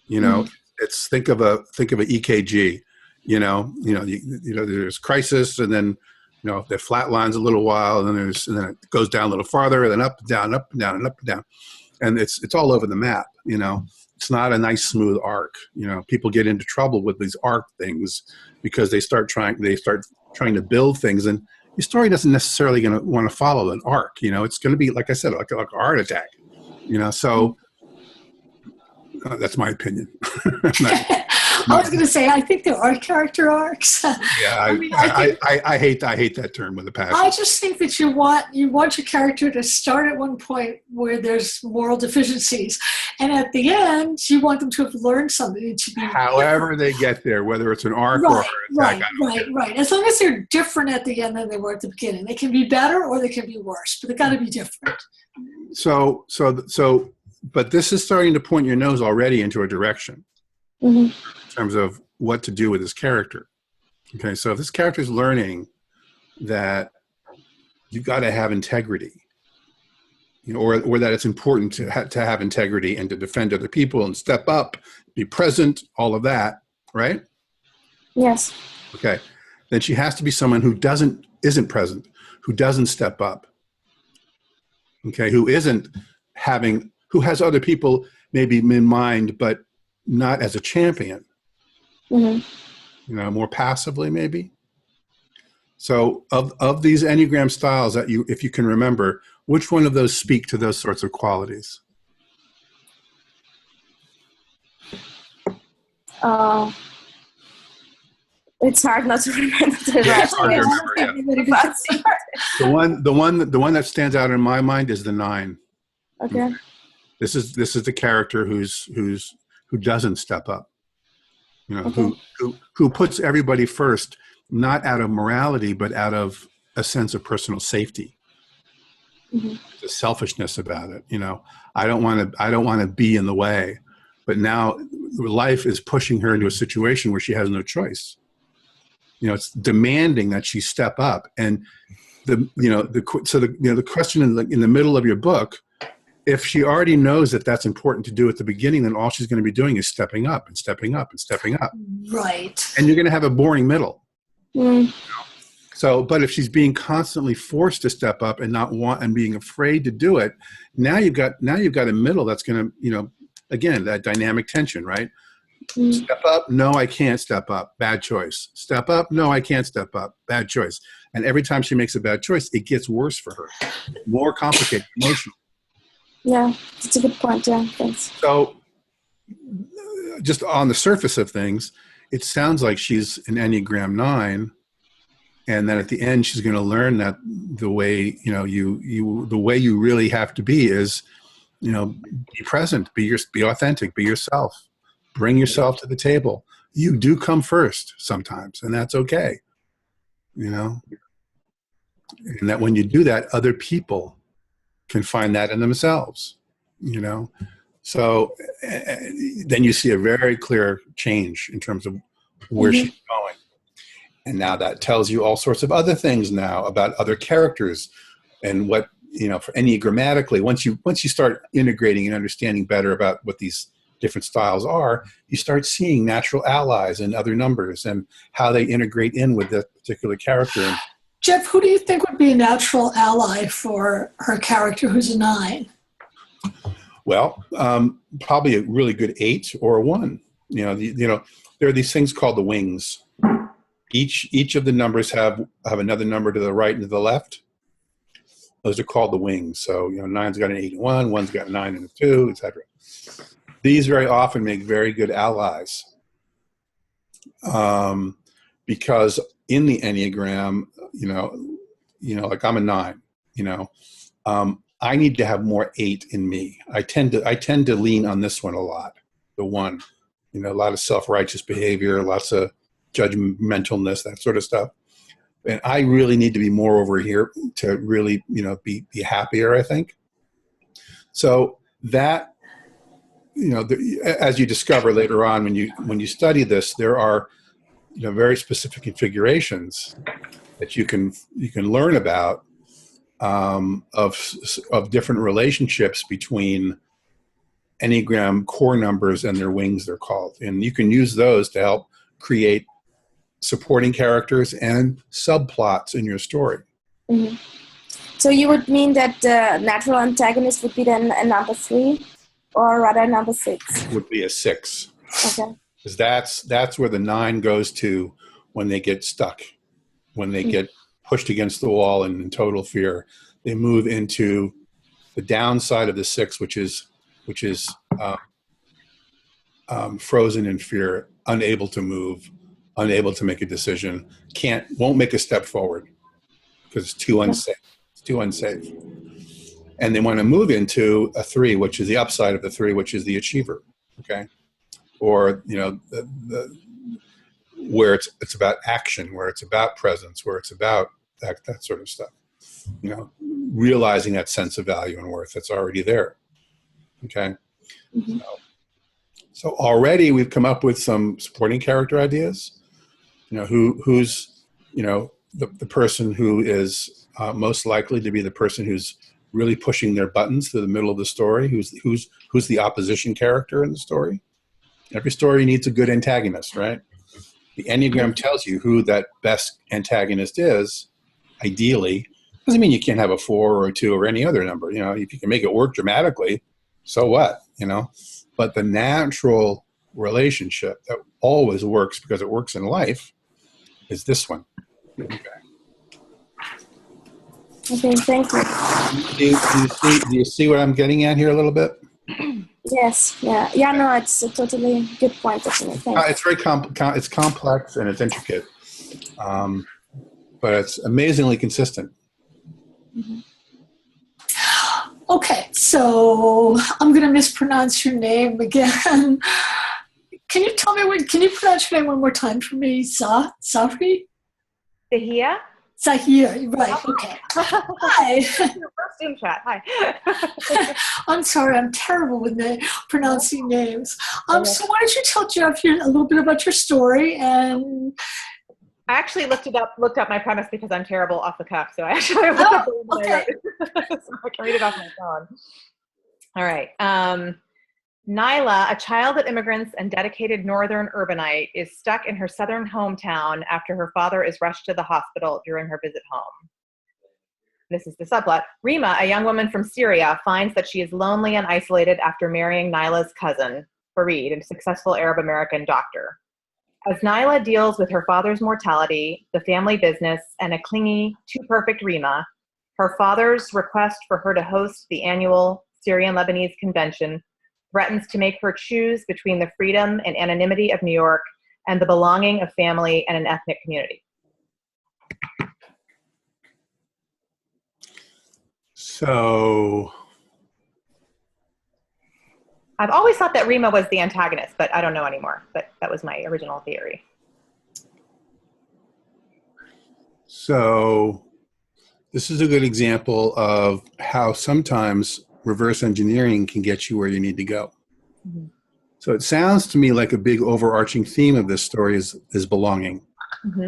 It's think of a EKG. There's crisis, and then it flatlines a little while, and then it goes down a little farther, and then up and down, up and down, and up and down, and it's all over the map. It's not a nice smooth arc. People get into trouble with these arc things because they start trying to build things, and your story doesn't necessarily going to want to follow an arc. It's going to be, like I said, like a heart attack. So that's my opinion. I was going to say, I think there are character arcs. Yeah, I hate that term with a passion. I just think that you want your character to start at one point where there's moral deficiencies, and at the end, you want them to have learned something. However they get there, whether it's an arc or an attack. Right. As long as they're different at the end than they were at the beginning, they can be better or they can be worse, but they got to be different. But this is starting to point your nose already into a direction. In terms of what to do with this character. Okay, so if this character is learning that you've got to have integrity, or that it's important to have integrity and to defend other people and step up, be present, all of that, right? Yes. Okay, then she has to be someone who isn't present, who doesn't step up. Okay, who has other people maybe in mind, but not as a champion, more passively maybe. So of these Enneagram styles that if you can remember, which one of those speak to those sorts of qualities? It's hard not to remember The one that stands out in my mind is the 9. Okay. This is the character who doesn't step up, who puts everybody first, not out of morality, but out of a sense of personal safety. The selfishness about it. I don't want to be in the way, but now life is pushing her into a situation where she has no choice. It's demanding that she step up, and the question in the middle of your book. If she already knows that that's important to do at the beginning, then all she's going to be doing is stepping up and stepping up and stepping up. Right. And you're going to have a boring middle. So, but if she's being constantly forced to step up and being afraid to do it, now you've got a middle that's going to, again, that dynamic tension, right? Step up. No, I can't step up. Bad choice. Step up. No, I can't step up. Bad choice. And every time she makes a bad choice, it gets worse for her. More complicated, emotional. Yeah, that's a good point. Yeah, thanks. So, just on the surface of things, it sounds like she's an Enneagram 9, and then at the end, she's going to learn that the way the way you really have to be is, be present, be authentic, be yourself, bring yourself to the table. You do come first sometimes, and that's okay. And that when you do that, other people can find that in themselves, So then you see a very clear change in terms of where she's going. And now that tells you all sorts of other things now about other characters and what, for enneagrammatically, once you start integrating and understanding better about what these different styles are, you start seeing natural allies and other numbers and how they integrate in with that particular character. Jeff, who do you think would be a natural ally for her character who's a 9? Well, probably a really good 8 or a 1. There are these things called the wings. Each of the numbers have another number to the right and to the left. Those are called the wings. So 9's got an 8 and 1, 1's got a 9 and a 2, etc. These very often make very good allies, because in the Enneagram, like I'm a 9, I need to have more 8 in me. I tend to lean on this one a lot. The 1, a lot of self-righteous behavior, lots of judgmentalness, that sort of stuff. And I really need to be more over here to really, be happier, I think. So that, as you discover later on when you study this, there are, very specific configurations that you can learn about of different relationships between enneagram core numbers and their wings, they're called, and you can use those to help create supporting characters and subplots in your story. Mm-hmm. So you would mean that the natural antagonist would be then a number 3, or rather number 6? Would be a 6. Okay. Because that's where the 9 goes to when they get stuck, when they get pushed against the wall and in total fear. They move into the downside of the 6, which is frozen in fear, unable to move, unable to make a decision, won't make a step forward because it's too unsafe. It's too unsafe. And they want to move into a 3, which is the upside of the 3, which is the achiever. Okay. Or, where it's about action, where it's about presence, where it's about that sort of stuff. Realizing that sense of value and worth that's already there. Okay. Mm-hmm. So already we've come up with some supporting character ideas. Who's the person who is most likely to be the person who's really pushing their buttons to the middle of the story, who's the opposition character in the story. Every story needs a good antagonist, right? The Enneagram tells you who that best antagonist is, ideally. Doesn't mean you can't have a 4 or a 2 or any other number. If you can make it work dramatically, so what? But the natural relationship that always works because it works in life is this one. Okay. Okay, thank you. Do you see what I'm getting at here a little bit? Yes, yeah. No, it's a totally good point. It's very it's complex and it's intricate, but it's amazingly consistent. Mm-hmm. Okay, so I'm going to mispronounce your name again. Can you pronounce your name one more time for me? Sahri? Sahia? Sahir, right, okay. Hi. Your first Zoom chat. Hi. I'm sorry, I'm terrible with pronouncing names. So why don't you tell Jeff a little bit about your story? And I actually looked up my premise because I'm terrible off the cuff. So I actually looked up the one I wrote. So I can read it off my phone. All right. Nyla, a child of immigrants and dedicated northern urbanite, is stuck in her southern hometown after her father is rushed to the hospital during her visit home. This is the subplot. Rima, a young woman from Syria, finds that she is lonely and isolated after marrying Nyla's cousin, Farid, a successful Arab-American doctor. As Nyla deals with her father's mortality, the family business, and a clingy, too-perfect Rima, her father's request for her to host the annual Syrian-Lebanese convention threatens to make her choose between the freedom and anonymity of New York and the belonging of family and an ethnic community. So I've always thought that Rima was the antagonist, but I don't know anymore. But that was my original theory. So this is a good example of how sometimes reverse engineering can get you where you need to go. Mm-hmm. So it sounds to me like a big overarching theme of this story is belonging. Mm-hmm.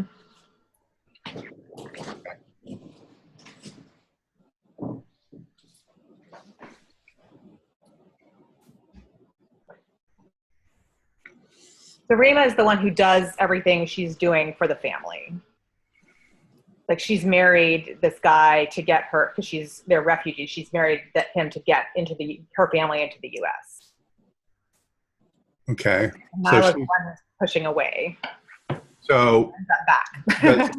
So Rima is the one who does everything she's doing for the family. Like she's married this guy to get her, because they're refugees. She's married him to get her family into the U.S. Okay. Nyla's the one who's pushing away. So back.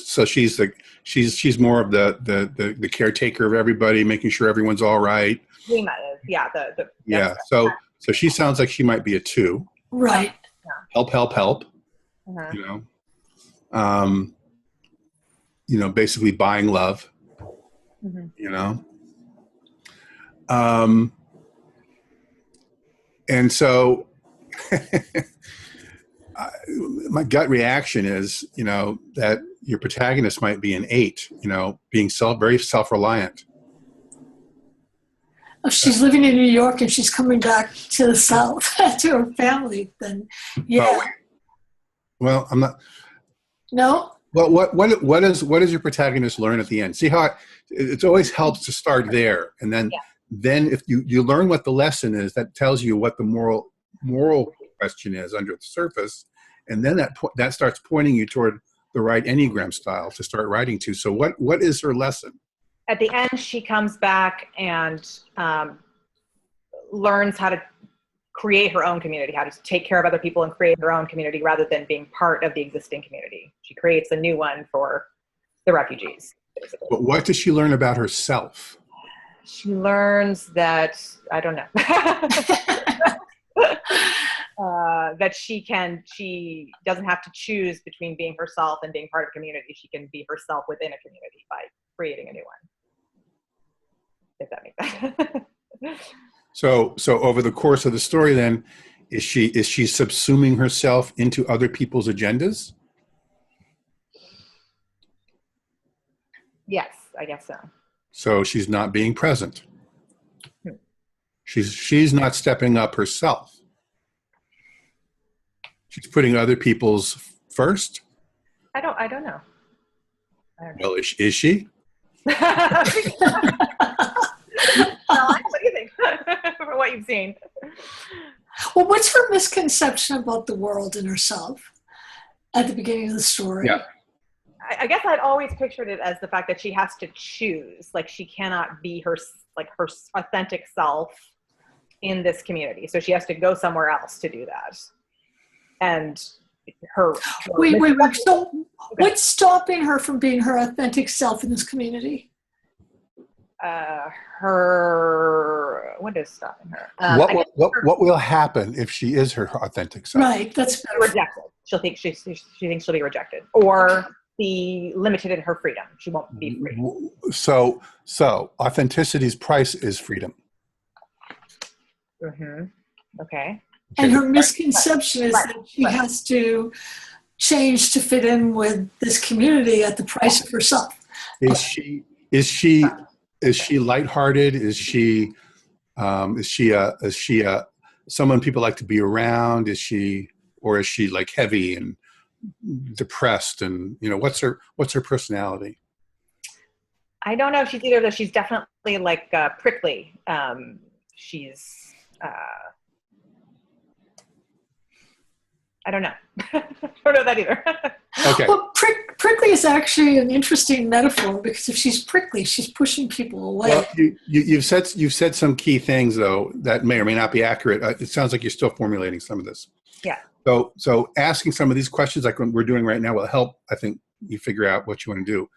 So she's more of the caretaker of everybody, making sure everyone's all right. Rima is, yeah. Yeah. So she sounds like she might be a 2. Right. Yeah. Help. Uh-huh. Basically buying love. Mm-hmm. You know, And so my gut reaction is, that your protagonist might be an 8, being very self-reliant. If she's living in New York and she's coming back to the South to her family, then yeah. Well, I'm not. No. Well, what does your protagonist learn at the end? See how it always helps to start there, and then if you learn what the lesson is, that tells you what the moral question is under the surface, and then that starts pointing you toward the right enneagram style to start writing to. So what is her lesson? At the end, she comes back and learns how to create her own community, how to take care of other people and create her own community rather than being part of the existing community. She creates a new one for the refugees, basically. But what does she learn about herself? She learns that, I don't know, that she doesn't have to choose between being herself and being part of a community. She can be herself within a community by creating a new one. If that makes sense. So over the course of the story, then, is she subsuming herself into other people's agendas? Yes, I guess so. So she's not being present. She's not stepping up herself. She's putting other people's first. I don't know. Well, is she? What do you think? From what you've seen. Well, what's her misconception about the world and herself at the beginning of the story? Yeah. I guess I'd always pictured it as the fact that she has to choose. Like, she cannot be her authentic self in this community. So she has to go somewhere else to do that. And her wait. So what's stopping her from being her authentic self in this community? What is stopping her? What will happen if she is her authentic self? Right, that's better. Rejected. She thinks she'll be rejected, or be limited in her freedom. She won't be free. So authenticity's price is freedom. Mm-hmm. Okay. And her misconception is that she has to change to fit in with this community at the price of herself. Is she lighthearted? Is she someone people like to be around? Is she like heavy and depressed? And what's her personality? I don't know if she's either of those. She's definitely like prickly. She's I don't know. I don't know that either. Okay. Well, prickly is actually an interesting metaphor, because if she's prickly, she's pushing people away. Well, you've said some key things, though, that may or may not be accurate. It sounds like you're still formulating some of this. Yeah. So asking some of these questions, like what we're doing right now, will help, I think, you figure out what you want to do.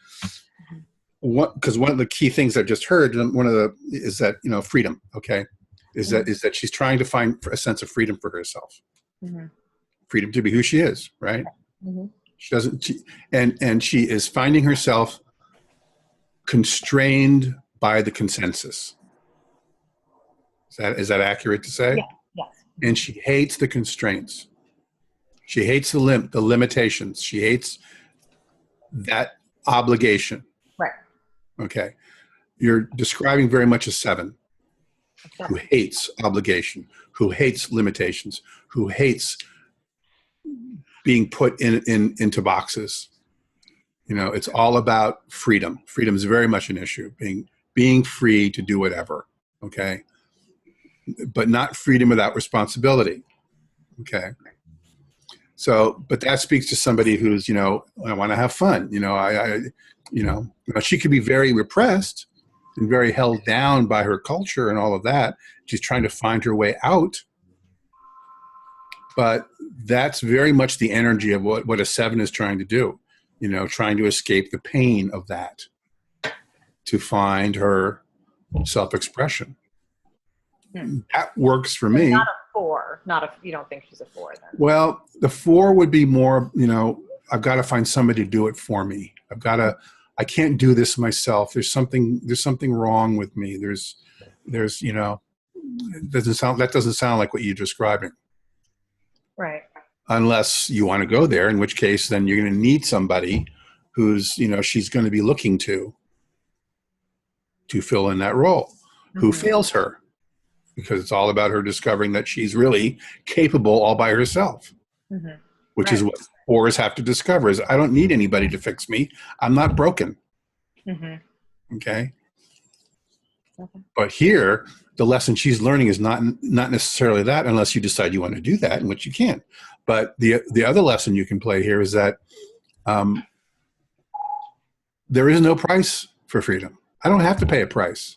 Because one of the key things I've just heard, is that freedom. Okay, is that she's trying to find a sense of freedom for herself. Mm-hmm. Freedom to be who she is, right? Mm-hmm. And she is finding herself constrained by the consensus. Is that accurate to say? Yeah. Yes. And she hates the constraints. She hates the limitations. She hates that obligation. Right. Okay. You're describing very much a 7 who hates obligation, who hates limitations, who hates being put into boxes. It's all about freedom. Freedom is very much an issue. Being free to do whatever. Okay. But not freedom without responsibility. Okay. So, but that speaks to somebody who's, I want to have fun. She could be very repressed and very held down by her culture and all of that. She's trying to find her way out. But that's very much the energy of what a 7 is trying to do, trying to escape the pain of that, to find her self-expression. That works for me. Not a 4. You don't think she's a 4 then? Well, the 4 would be more, I've got to find somebody to do it for me. I can't do this myself. There's something wrong with me. There's, that doesn't sound like what you're describing. Right. Unless you want to go there, in which case then you're going to need somebody who's, she's going to be looking to fill in that role, who fails her, because it's all about her discovering that she's really capable all by herself, which is what fours have to discover is I don't need anybody to fix me. I'm not broken. Okay. But here, the lesson she's learning is not necessarily that, unless you decide you want to do that, in which you can. But the other lesson you can play here is that there is no price for freedom. I don't have to pay a price.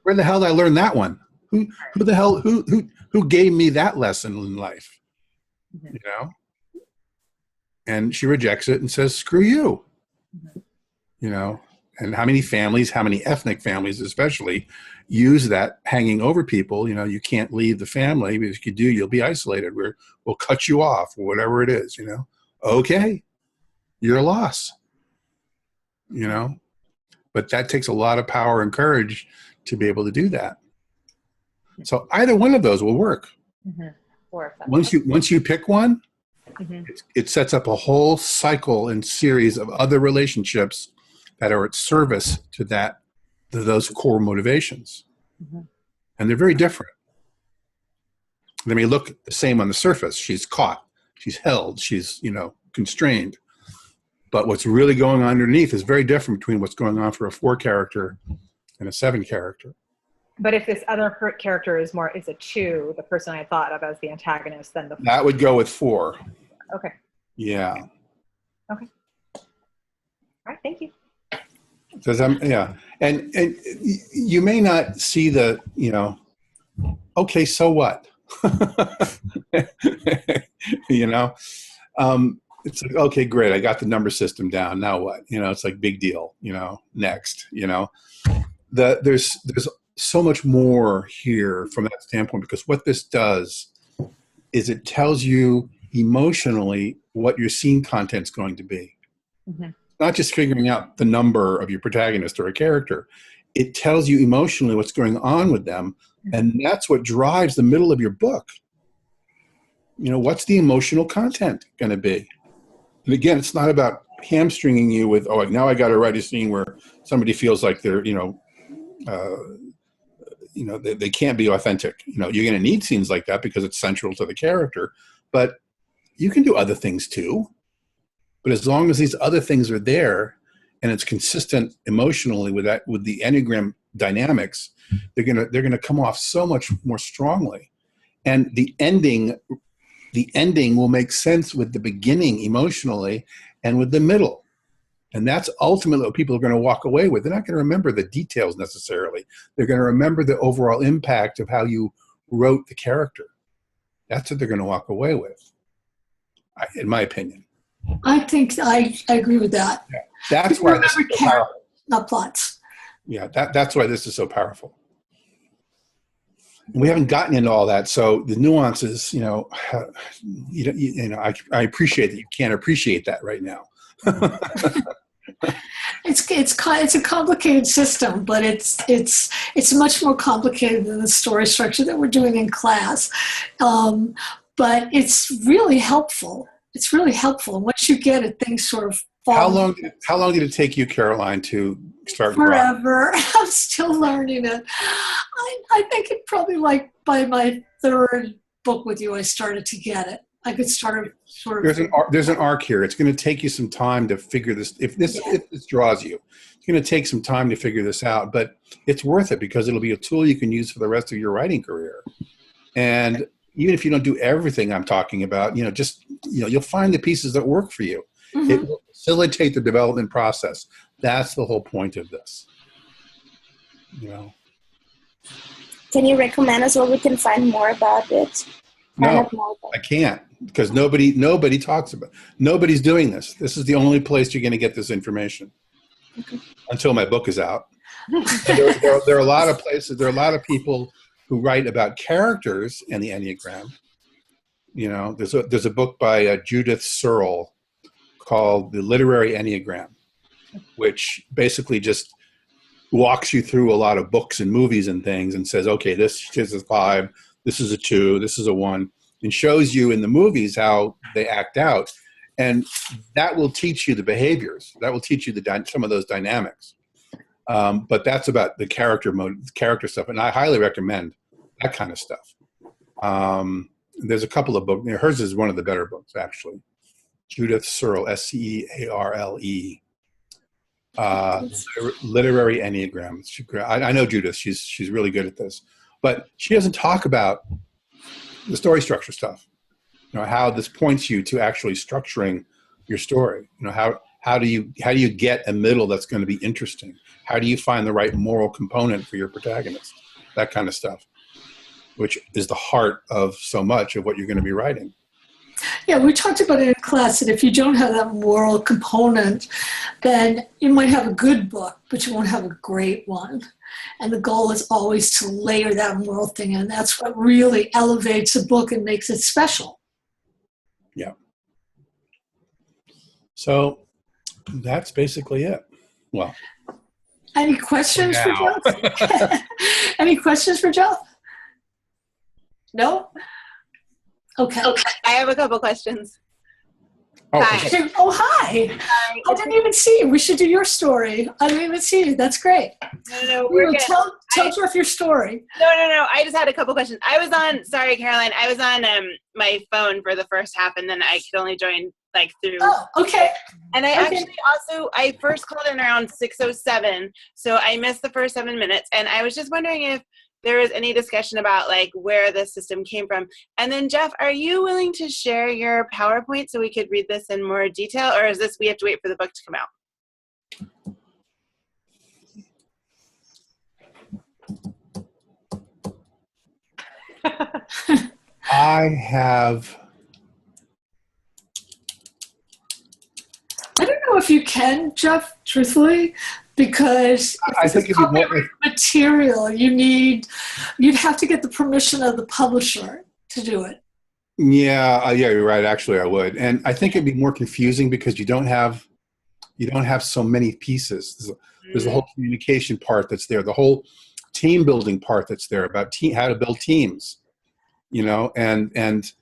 Where the hell did I learn that one? Who gave me that lesson in life? And she rejects it and says, "Screw you." And how many families, how many ethnic families especially, use that hanging over people? You can't leave the family, because if you do, you'll be isolated. We'll cut you off, or whatever it is. Okay, you're a loss. But that takes a lot of power and courage to be able to do that. So either one of those will work. Once you pick one, it sets up a whole cycle and series of other relationships that are at service to those core motivations. And they're very different. They may look the same on the surface. She's caught, she's held, she's, constrained. But what's really going on underneath is very different between what's going on for a 4 character and a 7 character. But if this other character is a 2, the person I thought of as the antagonist, then that would go with 4. Okay. Yeah. Okay. All right. Thank you. Because and you may not see the, okay, so what? It's like, okay, great, I got the number system down. Now what? It's like big deal. Next. There's so much more here from that standpoint, because what this does is it tells you emotionally what your scene content's going to be. Not just figuring out the number of your protagonist or a character. It tells you emotionally what's going on with them, and that's what drives the middle of your book. What's the emotional content going to be? And again, it's not about hamstringing you with, now I got to write a scene where somebody feels like they're, they can't be authentic. You're going to need scenes like that because it's central to the character, but you can do other things too. But as long as these other things are there and it's consistent emotionally with the enneagram dynamics, they're gonna come off so much more strongly. And the ending will make sense with the beginning emotionally and with the middle. And that's ultimately what people are going to walk away with. They're not going to remember the details necessarily. They're going to remember the overall impact of how you wrote the character. That's what they're going to walk away with, in my opinion. I think I agree with that. Yeah. That's why this is so powerful. Not plots. Yeah, that's why this is so powerful. And we haven't gotten into all that, so the nuances, I appreciate that you can't appreciate that right now. It's a complicated system, but it's much more complicated than the story structure that we're doing in class. But it's really helpful. It's really helpful. And once you get it, things sort of fall. How long did it take you, Caroline, to start? Forever. I'm still learning it. I think it probably by my 3rd book with you, I started to get it. I could start sort of. There's an arc here. It's going to take you some time to figure this. If this draws you, it's going to take some time to figure this out. But it's worth it because it'll be a tool you can use for the rest of your writing career. And even if you don't do everything I'm talking about, you'll find the pieces that work for you. It will facilitate the development process. That's the whole point of this. Can you recommend us where we can find more about it? No, I can't, because nobody talks about it. Nobody's doing this. This is the only place you're going to get this information until my book is out. There are a lot of places. There are a lot of people who write about characters and the Enneagram. There's a book by Judith Searle called The Literary Enneagram, which basically just walks you through a lot of books and movies and things and says, okay, this is a 5, this is a 2, this is a 1, and shows you in the movies how they act out. And that will teach you the behaviors. That will teach you some of those dynamics. But that's about the character stuff. And I highly recommend that kind of stuff. There's a couple of books. Hers is one of the better books, actually. Judith Searle, Searle. Literary Enneagram. I know Judith. She's really good at this, but she doesn't talk about the story structure stuff. How this points you to actually structuring your story. How do you get a middle that's going to be interesting? How do you find the right moral component for your protagonist? That kind of stuff, which is the heart of so much of what you're going to be writing. Yeah, we talked about it in class that if you don't have that moral component, then you might have a good book, but you won't have a great one. And the goal is always to layer that moral thing in. That's what really elevates a book and makes it special. Yeah. So that's basically it. Well. Any questions for Jeff? Any questions for Jeff? No? Okay. I have a couple questions. Oh, Hi. okay. Oh, hi. I didn't even see you. We should do your story. I didn't even see you. That's great. No, we're good. Tell Jeff your story. No. I just had a couple questions. Sorry, Caroline. I was on my phone for the first half, and then I could only join through. Oh, okay. And I first called in around 6:07, so I missed the first 7 minutes. And I was just wondering if there was any discussion about where the system came from. And then Jeff, are you willing to share your PowerPoint so we could read this in more detail, or is this we have to wait for the book to come out? I don't know if you can, Jeff, truthfully, because I think if you material, you'd have to get the permission of the publisher to do it. Yeah, you're right. Actually, I would, and I think it'd be more confusing because you don't have so many pieces. There's the whole communication part that's there, the whole team building part that's there about how to build teams, and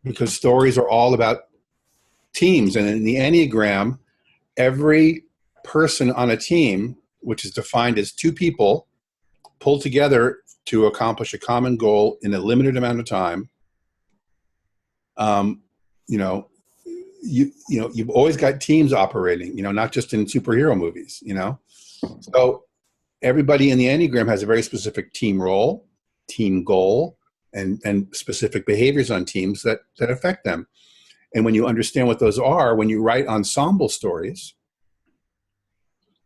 because stories are all about teams, and in the Enneagram, every person on a team, which is defined as 2 people, pulled together to accomplish a common goal in a limited amount of time. You've always got teams operating, not just in superhero movies, So everybody in the Enneagram has a very specific team role, team goal, and specific behaviors on teams that affect them. And when you understand what those are, when you write ensemble stories,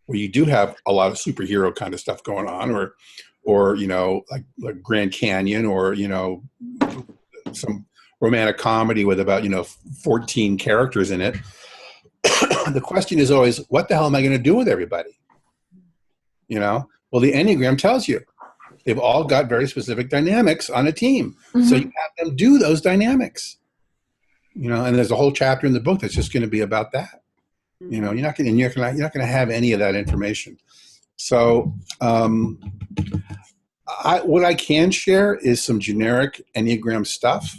where you do have a lot of superhero kind of stuff going on, or like Grand Canyon, or some romantic comedy with about 14 characters in it, the question is always, what the hell am I going to do with everybody? Well, the Enneagram tells you they've all got very specific dynamics on a team, so you have them do those dynamics. And there's a whole chapter in the book that's just going to be about that. You're not going to have any of that information. So, what I can share is some generic Enneagram stuff,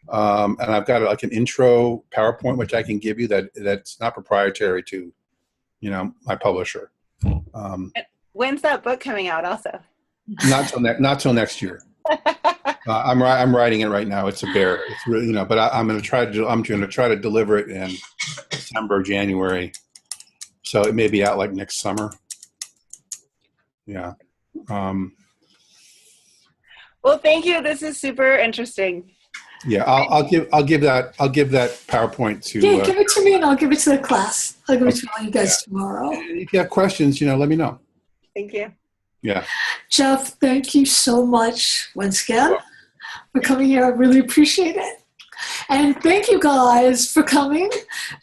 and I've got an intro PowerPoint which I can give you that's not proprietary to, my publisher. When's that book coming out? Also, not till next year. I'm writing it right now. It's a bear. It's really, but I'm going to try to deliver it in December, January. So it may be out next summer. Yeah. Well, thank you. This is super interesting. Yeah, I'll give that PowerPoint to. Yeah, give it to me and I'll give it to the class. I'll give it to all you guys tomorrow. If you have questions, let me know. Thank you. Yeah. Jeff, thank you so much once again for coming here. I really appreciate it. And thank you guys for coming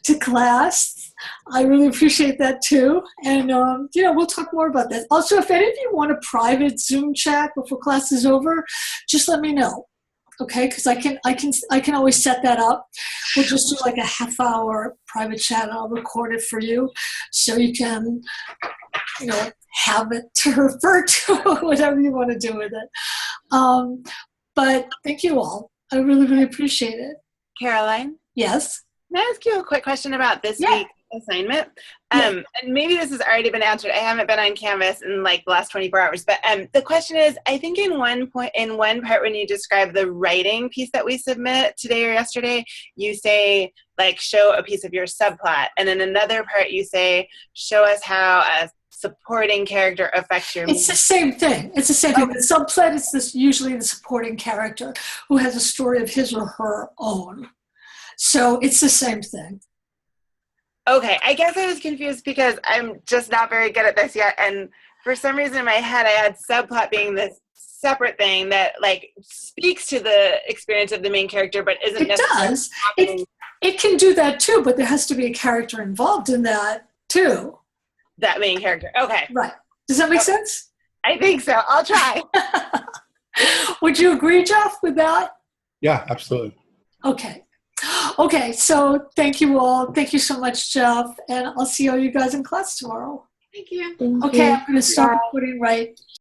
to class. I really appreciate that too. And, we'll talk more about that. Also, if any of you want a private Zoom chat before class is over, just let me know. Okay, because I can always set that up. We'll just do a half-hour private chat, and I'll record it for you, so you can have it to refer to, whatever you want to do with it. But thank you all. I really, really appreciate it. Caroline? Yes? Can I ask you a quick question about this Yeah. week's assignment? And maybe this has already been answered. I haven't been on Canvas in like the last 24 hours, but the question is, I think in one part when you describe the writing piece that we submit today or yesterday, you say like show a piece of your subplot, and in another part you say show us how a supporting character affects your It's the same thing. It's the same thing. The subplot is usually the supporting character who has a story of his or her own. So it's the same thing. Okay, I guess I was confused because I'm just not very good at this yet, and for some reason in my head I had subplot being this separate thing that like speaks to the experience of the main character, but isn't It necessarily does. happening. It can do that too, but there has to be a character involved in that too. That main character. Okay. Right. Does that make sense? I think so. I'll try. Would you agree, Jeff, with that? Yeah, absolutely. Okay. Okay, so thank you all. Thank you so much, Jeff. And I'll see all you guys in class tomorrow. Thank you. Thank Okay, you. I'm going to stop Bye. recording right